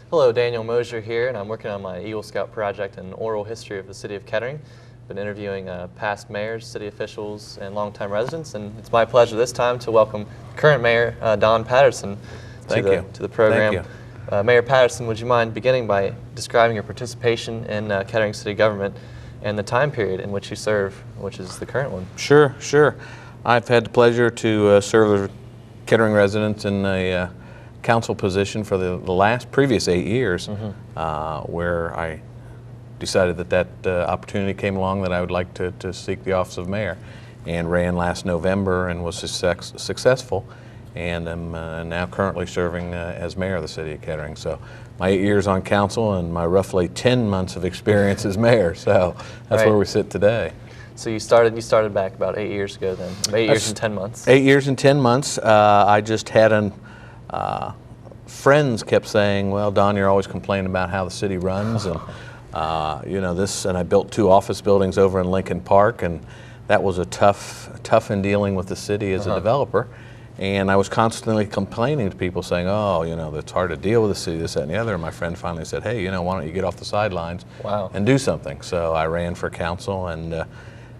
Hello, Daniel Mosier here, and I'm working on my Eagle Scout project and oral history of the city of Kettering. Been interviewing past mayors, city officials, and longtime residents, and it's my pleasure this time to welcome current mayor Don Patterson to the program. Thank you. Mayor Patterson, would you mind beginning by describing your participation in Kettering city government and the time period in which you serve, which is the current one? Sure. I've had the pleasure to serve the Kettering residents in a council position for the previous 8 years, where I decided that opportunity came along that I would like to seek the office of mayor, and ran last November and was successful, and am now currently serving as mayor of the city of Kettering. So my 8 years on council and my roughly 10 months of experience as mayor, so that's where we sit today. So you started back about 8 years ago then, 8 years and 10 months. 8 years and 10 months. I just had friends kept saying, well, Don, you're always complaining about how the city runs, and and I built 2 office buildings over in Lincoln Park, and that was a tough in dealing with the city as a developer. And I was constantly complaining to people saying, oh, it's hard to deal with the city, this, that, and the other. And my friend finally said, hey, why don't you get off the sidelines and do something? So I ran for council and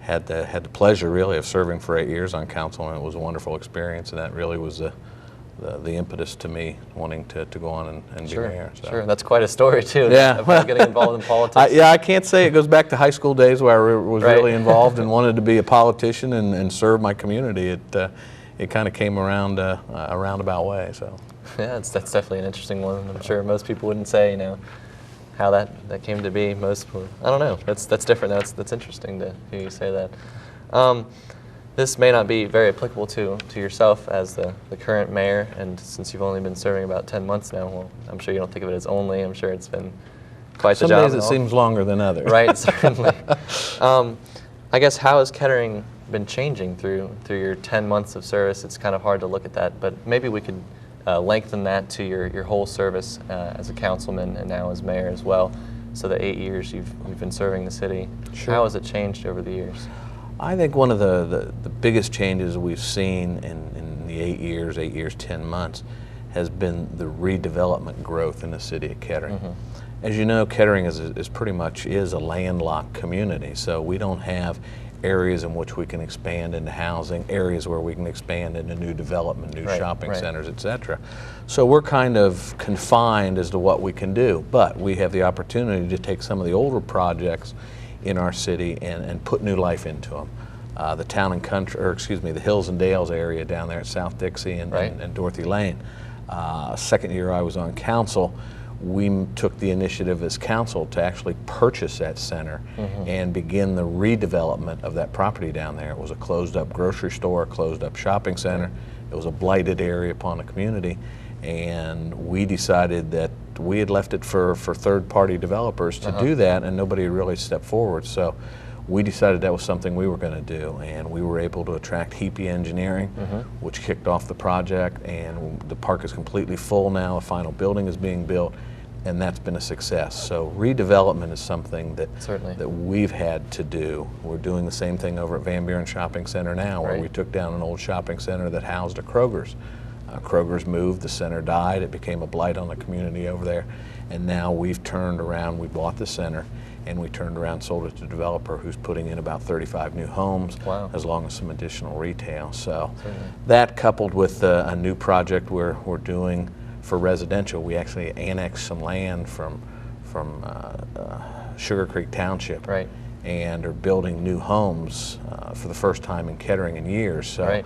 had the pleasure, really, of serving for 8 years on council, and it was a wonderful experience, and that really was the impetus to me wanting to go on and be mayor. So. Sure, that's quite a story too. Yeah. About getting involved in politics. I can't say it goes back to high school days where I was really involved and wanted to be a politician and serve my community. It kind of came around a roundabout way. So. Yeah, that's definitely an interesting one. I'm sure most people wouldn't say, how that came to be. Most people, I don't know. That's different. That's interesting to hear you say that. This may not be very applicable to yourself as the current mayor, and since you've only been serving about 10 months now, well, I'm sure you don't think of it as only. I'm sure it's been quite the job. Some days it seems longer than others. Right, certainly. I guess, how has Kettering been changing through your 10 months of service? It's kind of hard to look at that, but maybe we could lengthen that to your whole service as a councilman and now as mayor as well. So the 8 years you've been serving the city, how has it changed over the years? I think one of the biggest changes we've seen in the 8 years, 10 months, has been the redevelopment growth in the city of Kettering. As you know, Kettering is pretty much a landlocked community, so we don't have areas in which we can expand into housing, areas where we can expand into new development, new shopping centers, etc. So we're kind of confined as to what we can do, but we have the opportunity to take some of the older projects in our city and put new life into them. The town and country, the Hills and Dales area down there at South Dixie and Dorothy Lane. Second year I was on council, we took the initiative as council to actually purchase that center and begin the redevelopment of that property down there. It was a closed-up grocery store, closed-up shopping center. It was a blighted area upon the community, and we decided that we had left it for third-party developers to do that, and nobody had really stepped forward. So we decided that was something we were going to do, and we were able to attract Heapy Engineering, which kicked off the project, and the park is completely full now. A final building is being built, and that's been a success. So redevelopment is something that we've had to do. We're doing the same thing over at Van Buren Shopping Center now, where we took down an old shopping center that housed a Kroger's. Kroger's moved, the center died, it became a blight on the community over there, and now we've turned around, we bought the center, and we turned around, sold it to a developer who's putting in about 35 new homes, as long as some additional retail. So that, coupled with a new project we're doing for residential, we actually annexed some land from Sugar Creek Township, and are building new homes for the first time in Kettering in years. So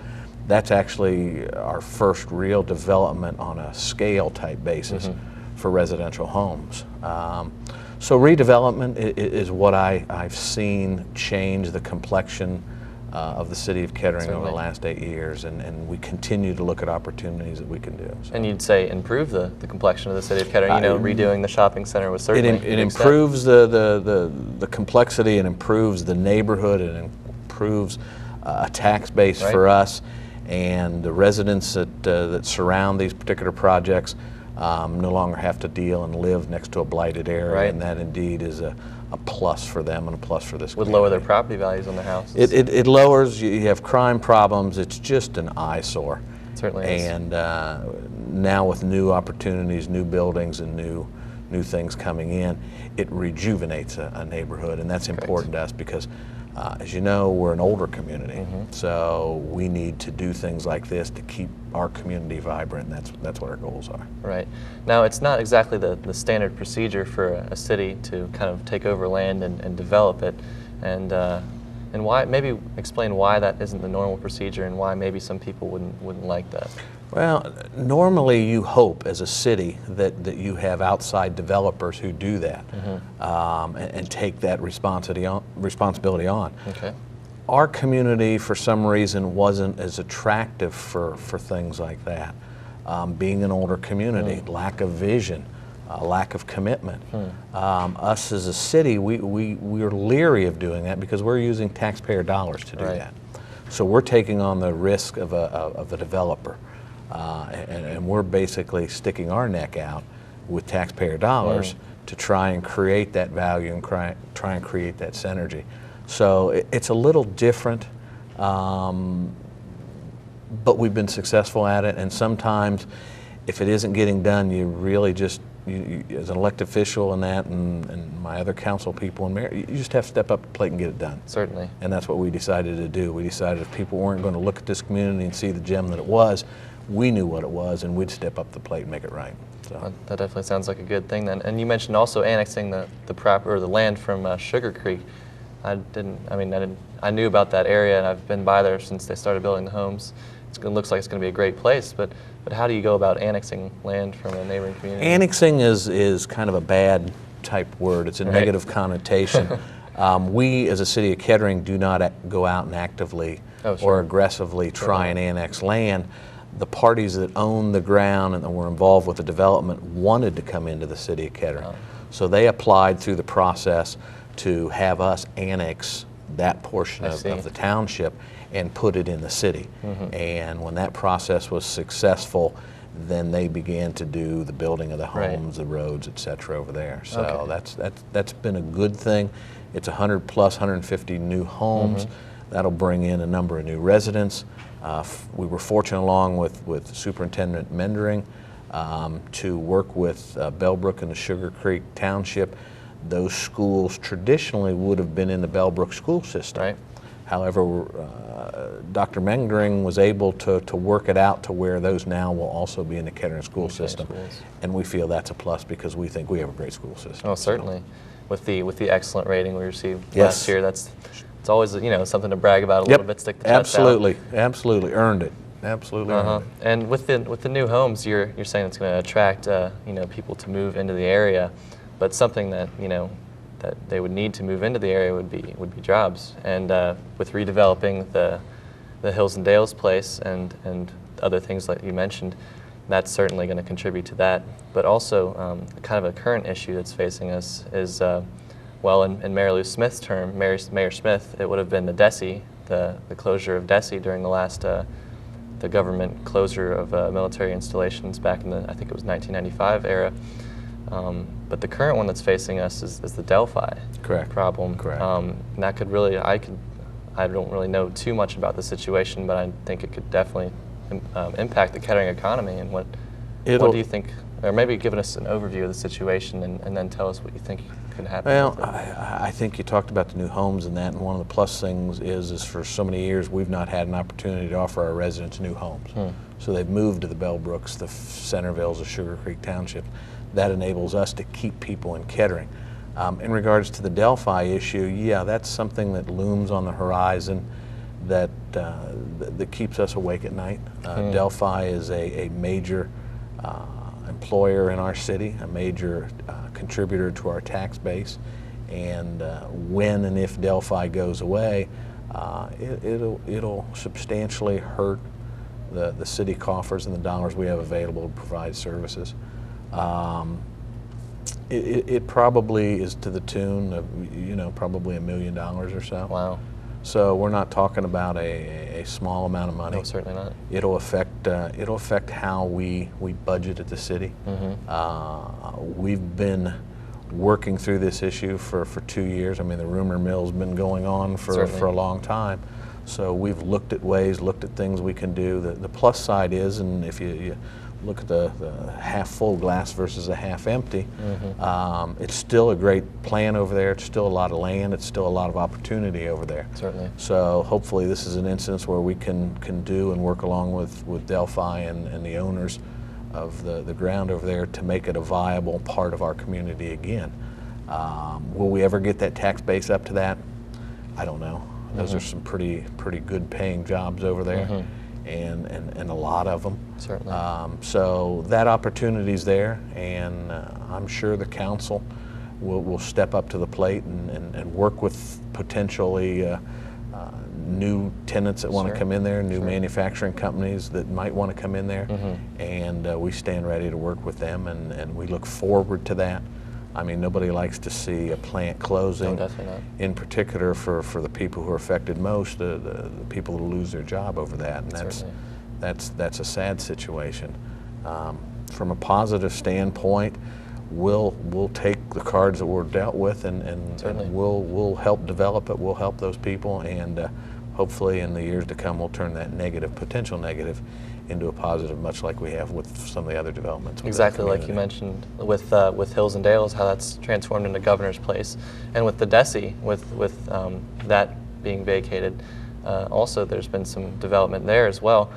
that's actually our first real development on a scale type basis for residential homes. So redevelopment is what I've seen change the complexion of the city of Kettering over the last 8 years, and we continue to look at opportunities that we can do. So. And you'd say improve the complexion of the city of Kettering. Redoing the shopping center was certainly it improves the complexity, it improves the neighborhood, it improves a tax base for us, and the residents that surround these particular projects no longer have to deal and live next to a blighted area, and that indeed is a plus for them and a plus for this community. Would lower their property values on their houses. It lowers, you have crime problems, it's just an eyesore. It certainly is. And now with new opportunities, new buildings, and new new things coming in, it rejuvenates a neighborhood, and that's important to us because, as you know, we're an older community, so we need to do things like this to keep our community vibrant, and that's what our goals are. Right. Now, it's not exactly the standard procedure for a city to kind of take over land and develop it, and why, maybe explain why that isn't the normal procedure and why maybe some people wouldn't like that. Well, normally you hope as a city that you have outside developers who do that and take that responsibility on. Okay. Our community, for some reason, wasn't as attractive for things like that. Being an older community, lack of vision, lack of commitment. Us as a city, we're leery of doing that because we're using taxpayer dollars to do that. So we're taking on the risk of a developer. And we're basically sticking our neck out with taxpayer dollars to try and create that value and try and create that synergy. So it's a little different, but we've been successful at it. And sometimes, if it isn't getting done, you really just, as an elected official and that, and my other council people and mayor, you just have to step up to the plate and get it done. Certainly. And that's what we decided to do. We decided if people weren't going to look at this community and see the gem that it was, we knew what it was, and we'd step up the plate and make it right. So that definitely sounds like a good thing then. And you mentioned also annexing the land from Sugar Creek. I knew about that area, and I've been by there since they started building the homes. It looks like it's going to be a great place, but how do you go about annexing land from a neighboring community? Annexing is kind of a bad type word. It's a negative connotation. We, as a city of Kettering, do not go out and actively or aggressively try and annex land. The parties that own the ground and that were involved with the development wanted to come into the city of Kettering. So they applied through the process to have us annex that portion of the township and put it in the city. And when that process was successful, then they began to do the building of the homes, the roads, et cetera, over there. So that's been a good thing. It's 100 plus 150 new homes. That'll bring in a number of new residents. We were fortunate, along with Superintendent Mendering, to work with Bellbrook and the Sugar Creek Township. Those schools traditionally would have been in the Bellbrook school system. However, Dr. Mendering was able to work it out to where those now will also be in the Kettering school system. And we feel that's a plus because we think we have a great school system. Oh, certainly. With the excellent rating we received last year, it's always something to brag about a little bit. Stick the chest out. Absolutely earned it. Absolutely earned it. And with the new homes, you're saying it's going to attract people to move into the area, but something that that they would need to move into the area would be jobs. And with redeveloping the Hills and Dales place and other things like you mentioned, that's certainly going to contribute to that. But also, kind of a current issue that's facing us is, well, in Mayor Lou Smith's term, Mayor Smith, it would have been the DESI, the closure of DESI during the last the government closure of military installations back in the, I think it was 1995 era. But the current one that's facing us is the Delphi problem. And that could really, I don't really know too much about the situation, but I think it could definitely impact the Kettering economy. And what do you think, or maybe give us an overview of the situation and then tell us what you think could happen? Well, I think you talked about the new homes and that, and one of the plus things is for so many years we've not had an opportunity to offer our residents new homes. So they've moved to the Bellbrooks, the Centervilles, the Sugar Creek Township. That enables us to keep people in Kettering. In regards to the Delphi issue, yeah, that's something that looms on the horizon that keeps us awake at night. Delphi is a major employer in our city, a major contributor to our tax base, and when and if Delphi goes away, it'll substantially hurt the city coffers and the dollars we have available to provide services. It probably is to the tune of probably $1 million or so. Wow. So we're not talking about a small amount of money. No, certainly not. It'll affect how we budget at the city. We've been working through this issue for 2 years. I mean, the rumor mill's been going on for a long time. So we've looked at ways, looked at things we can do. The plus side is, and if you look at the half full glass versus a half empty, it's still a great plan over there. It's still a lot of land. It's still a lot of opportunity over there. Certainly. So hopefully this is an instance where we can do and work along with Delphi and the owners of the ground over there to make it a viable part of our community again. Will we ever get that tax base up to that? I don't know. Those are some pretty good paying jobs over there, and a lot of them. Certainly. So that opportunity's there, and I'm sure the council will step up to the plate and work with potentially new tenants that want to come in there, new manufacturing companies that might want to come in there, and we stand ready to work with them, and we look forward to that. I mean, nobody likes to see a plant closing. No, definitely not. In particular for the people who are affected most, the people who lose their job over that, and that's a sad situation. From a positive standpoint, we'll take the cards that we're dealt with, and we'll help develop it. We'll help those people, and hopefully in the years to come, we'll turn that potential negative, into a positive, much like we have with some of the other developments. Exactly, like you mentioned with Hills and Dales, how that's transformed into Governor's Place, and with the DESI, with that being vacated, also there's been some development there as well.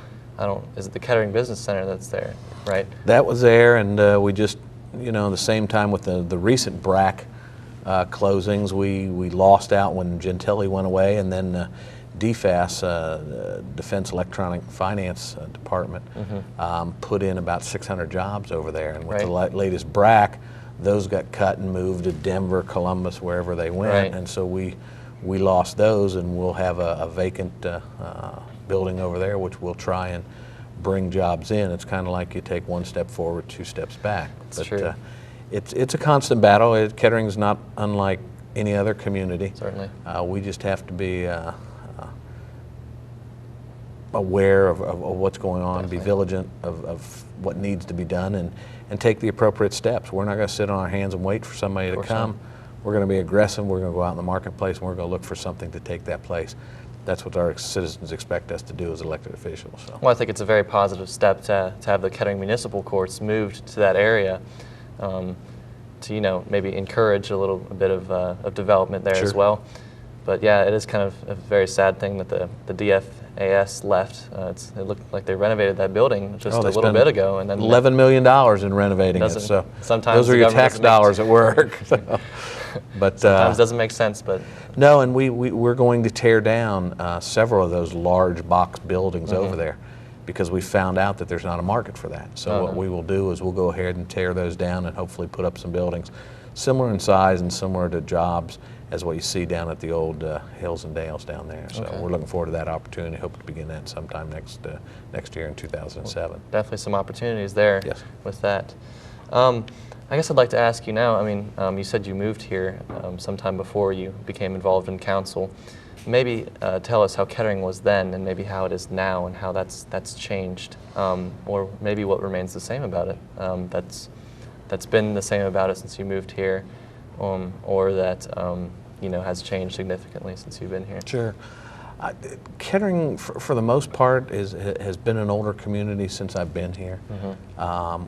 Is it the Kettering Business Center that's there, right? That was there, and we just, the same time with the recent BRAC closings, we lost out when Gentili went away, and then DFAS, Defense Electronic Finance Department, put in about 600 jobs over there, and with the latest BRAC, those got cut and moved to Denver, Columbus, wherever they went, and so we lost those, and we'll have a vacant building over there, which we'll try and bring jobs in. It's kind of like you take one step forward, two steps back. That's true. It's a constant battle. Kettering's not unlike any other community. Certainly. We just have to be aware of what's going on, be vigilant of what needs to be done, and take the appropriate steps. We're not going to sit on our hands and wait for somebody to come. We're going to be aggressive. We're going to go out in the marketplace, and we're going to look for something to take that place. That's what our citizens expect us to do as elected officials. So. Well, I think it's a very positive step to have the Kettering Municipal Courts moved to that area, to maybe encourage a bit of development there as well. But yeah, it is kind of a very sad thing that the DFAS left. It looked like they renovated that building just a little bit ago, and then $11 million in renovating it. So sometimes those are your tax dollars at work. So. But sometimes doesn't make sense. But no, and we're going to tear down several of those large box buildings over there, because we found out that there's not a market for that. So what we will do is we'll go ahead and tear those down and hopefully put up some buildings similar in size and similar to jobs as what you see down at the old Hills and Dales down there. So we're looking forward to that opportunity. Hope to begin that sometime next year in 2007. Well, definitely some opportunities there with that. I guess I'd like to ask you now, I mean, you said you moved here sometime before you became involved in council. Maybe tell us how Kettering was then, and maybe how it is now, and how that's changed, or maybe what remains the same about it, that's been the same about it since you moved here, or that has changed significantly since you've been here. Sure. Kettering, for the most part, has been an older community since I've been here.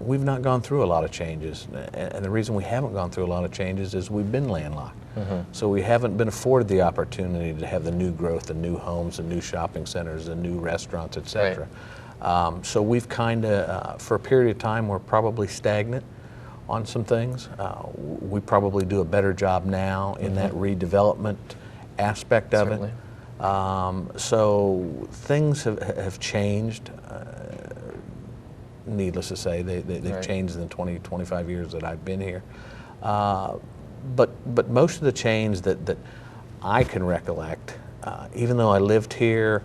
We've not gone through a lot of changes, and the reason we haven't gone through a lot of changes is we've been landlocked. So we haven't been afforded the opportunity to have the new growth, the new homes, the new shopping centers, the new restaurants, etc. So we've kind of, for a period of time, we're probably stagnant on some things. We probably do a better job now in that redevelopment aspect of it. So things have changed. Needless to say, they've changed in the 20, 25 years that I've been here. But most of the change that I can recollect, even though I lived here,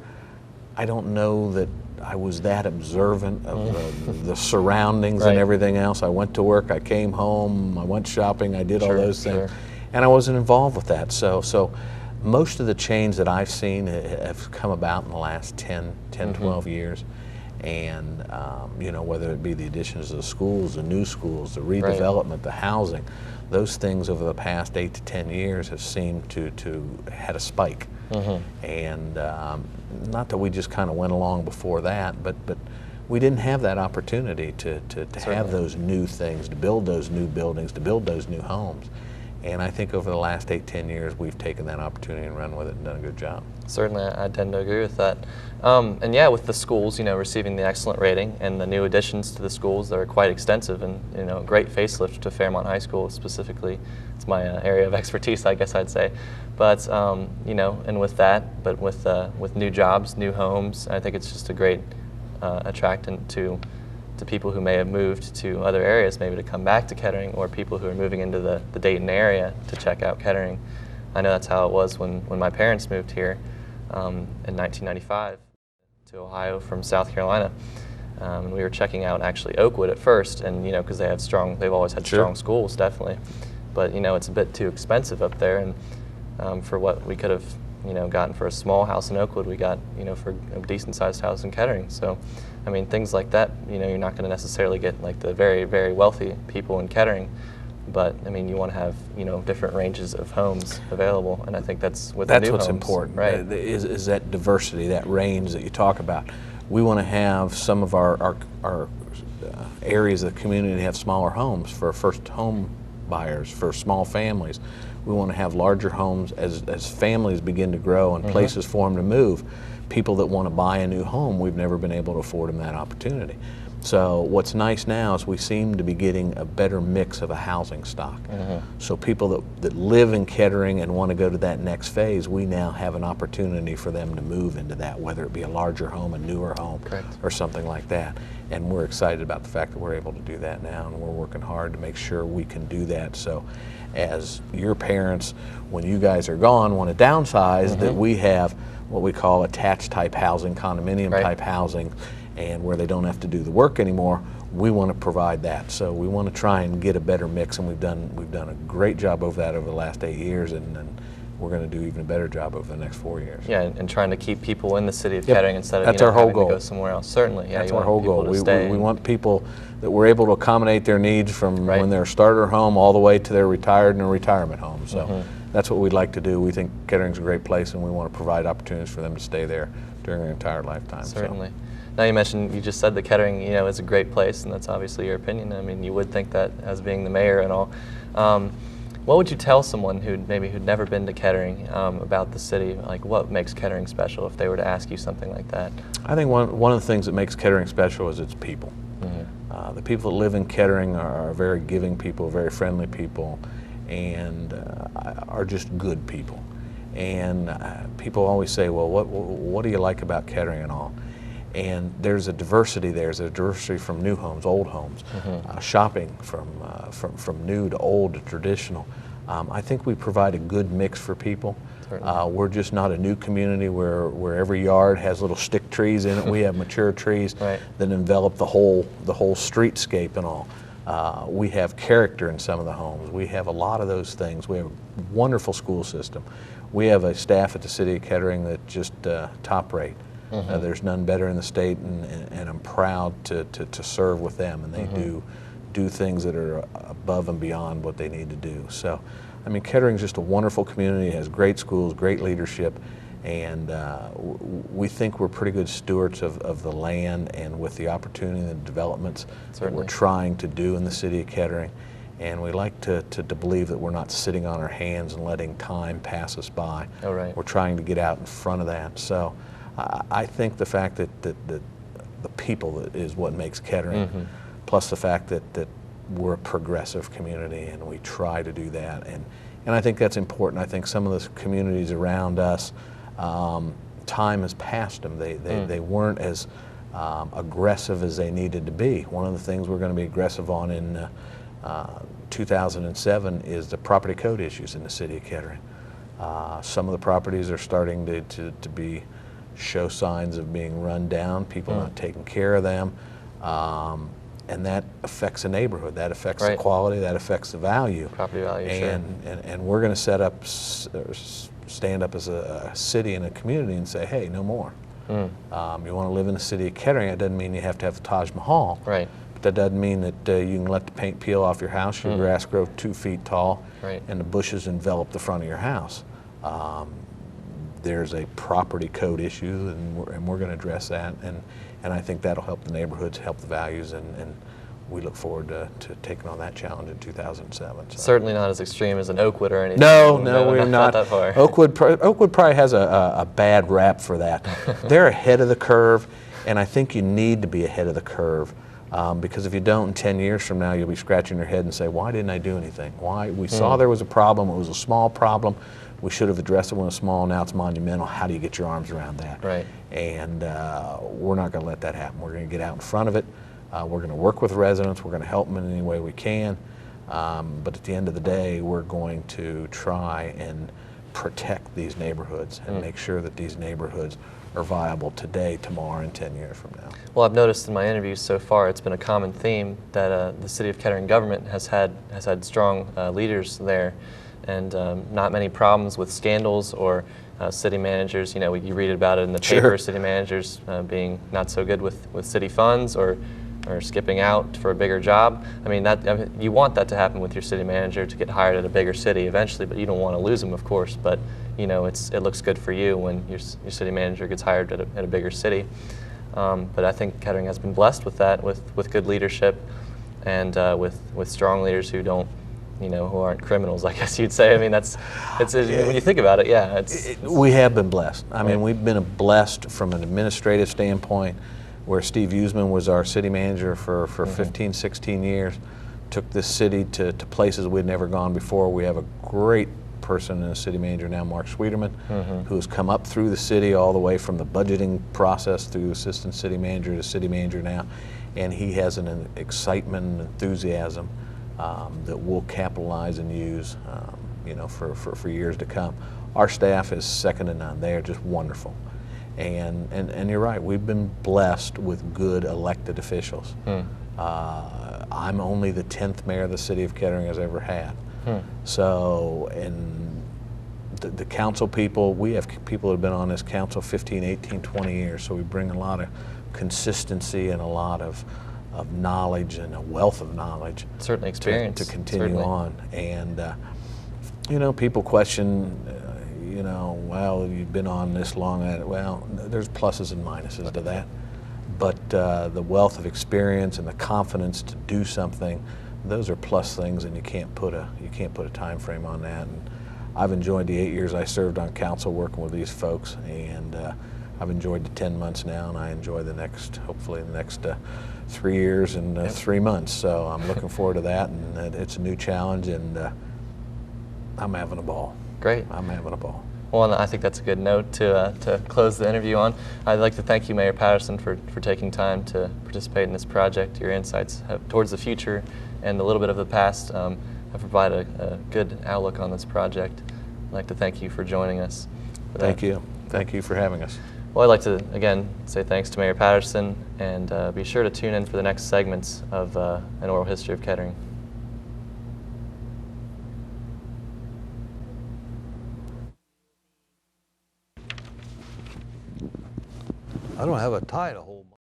I don't know that I was that observant of the surroundings and everything else. I went to work, I came home, I went shopping, I did all those things, and I wasn't involved with that. So most of the change that I've seen have come about in the last 10, 12 years. And whether it be the additions of the schools, the new schools, the redevelopment, the housing, those things over the past 8 to 10 years have seemed to had a spike. And not that we just kind of went along before that, but we didn't have that opportunity to have those new things, to build those new buildings, to build those new homes. And I think over the last 8-10 years, we've taken that opportunity and run with it and done a good job. Certainly, I tend to agree with that. And yeah, with the schools, receiving the excellent rating and the new additions to the schools that are quite extensive, and a great facelift to Fairmont High School specifically. It's my area of expertise, I guess I'd say. But and with that, but with new jobs, new homes, I think it's just a great attractant to people who may have moved to other areas, maybe to come back to Kettering, or people who are moving into the Dayton area to check out Kettering. I know that's how it was when my parents moved here in 1995 to Ohio from South Carolina. And we were checking out actually Oakwood at first, and because they've always had strong schools, definitely. But it's a bit too expensive up there, and for what we could have gotten for a small house in Oakwood, we got for a decent sized house in Kettering. So I mean, things like that, you're not going to necessarily get like the very, very wealthy people in Kettering, but I mean, you want to have, different ranges of homes available, and I think that's with the new what's homes, important, right? Is that diversity, that range that you talk about. We want to have some of our areas of the community to have smaller homes for first home buyers, for small families. We want to have larger homes as families begin to grow and places for them to move. People that want to buy a new home, we've never been able to afford them that opportunity. So what's nice now is we seem to be getting a better mix of a housing stock. So people that live in Kettering and want to go to that next phase, we now have an opportunity for them to move into that, whether it be a larger home, a newer home, or something like that. And we're excited about the fact that we're able to do that now, and we're working hard to make sure we can do that. So as your parents, when you guys are gone, want to downsize, that we have what we call attached type housing, condominium type housing, and where they don't have to do the work anymore, we want to provide that. So we want to try and get a better mix, and we've done a great job of that over the last 8 years, and we're going to do even a better job over the next 4 years. Yeah, and trying to keep people in the city of Kettering instead of That's our whole having goal. to go somewhere else. Certainly, yeah. That's our whole goal. We want people that we're able to accommodate their needs from when they're a starter home all the way to their retired and a retirement home. So that's what we'd like to do. We think Kettering's a great place, and we want to provide opportunities for them to stay there during their entire lifetime. Certainly. So. Now you just said that Kettering, is a great place, and that's obviously your opinion. I mean, you would think that as being the mayor and all. What would you tell someone who'd never been to Kettering about the city? Like, what makes Kettering special if they were to ask you something like that? I think one of the things that makes Kettering special is its people. The people that live in Kettering are very giving people, very friendly people, and are just good people. And people always say, well, what do you like about Kettering and all? And there's a diversity there. There's a diversity from new homes, old homes, shopping from new to old to traditional. I think we provide a good mix for people. We're just not a new community where every yard has little stick trees in it. We have mature trees that envelop the whole streetscape and all. We have character in some of the homes. We have a lot of those things. We have a wonderful school system. We have a staff at the City of Kettering that just top rate. There's none better in the state, and I'm proud to serve with them, and they do things that are above and beyond what they need to do. So, I mean, Kettering's just a wonderful community. It has great schools, great leadership, and we think we're pretty good stewards of the land and with the opportunity and the developments that we're trying to do in the City of Kettering. And we like to believe that we're not sitting on our hands and letting time pass us by. We're trying to get out in front of that. So I think the fact that the people is what makes Kettering, plus the fact that we're a progressive community and we try to do that. And I think that's important. I think some of the communities around us, time has passed them. They weren't as aggressive as they needed to be. One of the things we're going to be aggressive on in 2007 is the property code issues in the City of Kettering. Some of the properties are starting to show signs of being run down, people not taking care of them, and that affects the neighborhood, that affects the quality, that affects the value. Property value, and we're going to stand up as a city and a community and say, hey, no more. You want to live in the City of Kettering, it doesn't mean you have to have the Taj Mahal. But that doesn't mean that you can let the paint peel off your house, your grass grow 2 feet tall, and the bushes envelop the front of your house. There's a property code issue, and we're going to address that. and I think that'll help the neighborhoods, help the values, and we look forward to taking on that challenge in 2007. So. Certainly not as extreme as an Oakwood or anything. No, we're not. That far. Oakwood probably has a bad rap for that. They're ahead of the curve, and I think you need to be ahead of the curve. Because if you don't, in 10 years from now, you'll be scratching your head and say, why didn't I do anything? Why? We saw there was a problem. It was a small problem. We should have addressed it when it was small. Now it's monumental. How do you get your arms around that? Right. And we're not going to let that happen. We're going to get out in front of it. We're going to work with residents. We're going to help them in any way we can. But at the end of the day, we're going to try and protect these neighborhoods and make sure that these neighborhoods are viable today, tomorrow, and 10 years from now. Well, I've noticed in my interviews so far, it's been a common theme that the City of Kettering government has had strong leaders there, and not many problems with scandals or city managers. You know, you read about it in the paper. City managers being not so good with city funds or skipping out for a bigger job. I mean, you want that to happen with your city manager, to get hired at a bigger city eventually, but you don't want to lose them, of course. But you know, it looks good for you when your city manager gets hired at a bigger city. But I think Kettering has been blessed with that, with good leadership, and with strong leaders who don't, you know, who aren't criminals, I guess you'd say. I mean, when you think about it, yeah. We have been blessed. I mean, we've been blessed from an administrative standpoint, where Steve Usman was our city manager for 15, 16 years, took this city to places we'd never gone before. We have a great person and a city manager now, Mark Sweeterman, who has come up through the city all the way from the budgeting process through assistant city manager to city manager now, and he has an excitement and enthusiasm that we'll capitalize and use, you know, for years to come. Our staff is second to none. They are just wonderful. And you're right, we've been blessed with good elected officials. I'm only the 10th mayor the city of Kettering has ever had. So, and the council people, we have people that have been on this council 15, 18, 20 years, so we bring a lot of consistency and a lot of knowledge and a wealth of knowledge. Certainly experience. To continue on. And, you know, people question, you know, well, you've been on this long. Well, there's pluses and minuses to that. But the wealth of experience and the confidence to do something, those are plus things, and you can't put a time frame on that. And I've enjoyed the 8 years I served on council working with these folks, and I've enjoyed the 10 months now, and I enjoy hopefully the next 3 years and 3 months. So I'm looking forward to that, and it's a new challenge, and I'm having a ball. Great. I'm having a ball. Well, and I think that's a good note to close the interview on. I'd like to thank you, Mayor Patterson, for taking time to participate in this project. Your insights towards the future and a little bit of the past have provided a good outlook on this project. I'd like to thank you for joining us. Thank you. Thank you for having us. Well, I'd like to, again, say thanks to Mayor Patterson, and be sure to tune in for the next segments of An Oral History of Kettering. I don't have a tie to hold.